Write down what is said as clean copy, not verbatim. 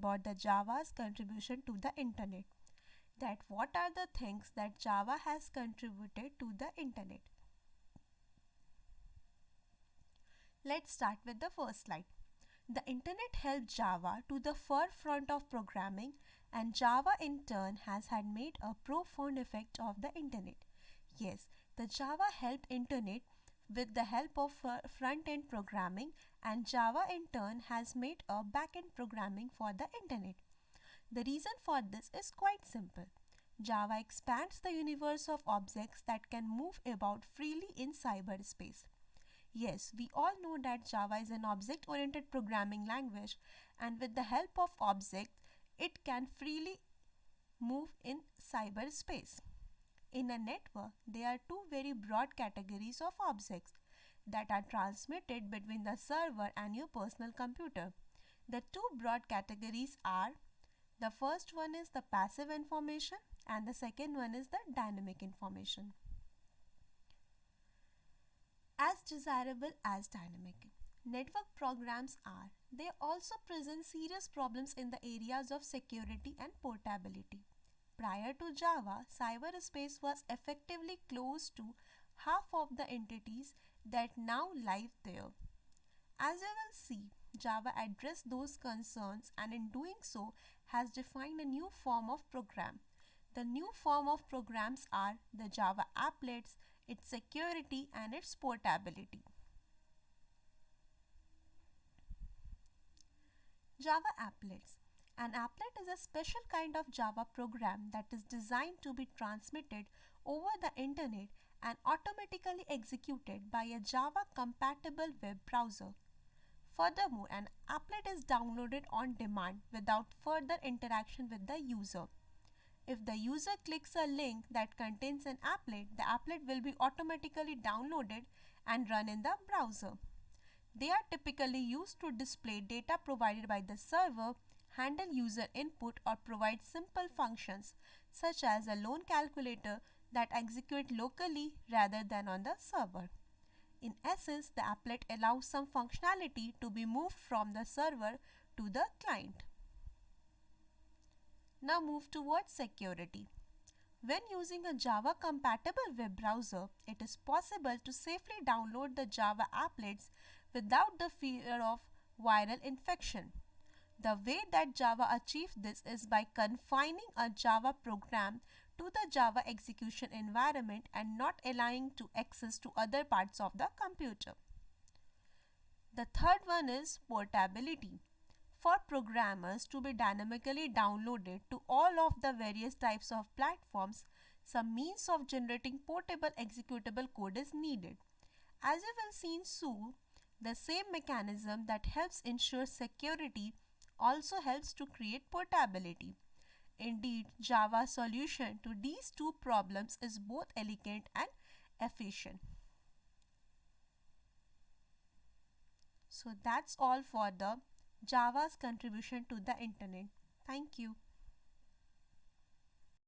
about the Java's contribution to the internet. That what are the things that Java has contributed to the internet. Let's start with the first slide. The internet helped Java to the forefront of programming, and Java in turn has had made a profound effect of the internet. Yes, the Java helped internet with the help of front-end programming, and Java in turn has made a back-end programming for the internet. The reason for this is quite simple. Java expands the universe of objects that can move about freely in cyberspace. Yes, we all know that Java is an object-oriented programming language, and with the help of objects, it can freely move in cyberspace. In a network, there are two very broad categories of objects that are transmitted between the server and your personal computer. The two broad categories are: the first one is the passive information and the second one is the dynamic information. As desirable as dynamic network programs are, they also present serious problems in the areas of security and portability. Prior to Java, cyberspace was effectively closed to half of the entities that now live there. As you will see, Java addressed those concerns and in doing so has defined a new form of program. The new form of programs are the Java applets, its security and its portability. Java applets. An applet is a special kind of Java program that is designed to be transmitted over the internet and automatically executed by a Java compatible web browser. Furthermore, an applet is downloaded on demand without further interaction with the user. If the user clicks a link that contains an applet, the applet will be automatically downloaded and run in the browser. They are typically used to display data provided by the server, handle user input, or provide simple functions such as a loan calculator that execute locally rather than on the server. In essence, the applet allows some functionality to be moved from the server to the client. Now move towards security. When using a Java compatible web browser, it is possible to safely download the Java applets without the fear of viral infection. The way that Java achieved this is by confining a Java program to the Java execution environment and not allowing to access to other parts of the computer. The third one is portability. For programmers to be dynamically downloaded to all of the various types of platforms, some means of generating portable executable code is needed. As you will see soon, the same mechanism that helps ensure security also helps to create portability. Indeed, Java's solution to these two problems is both elegant and efficient. So that's all for the Java's contribution to the internet. Thank you.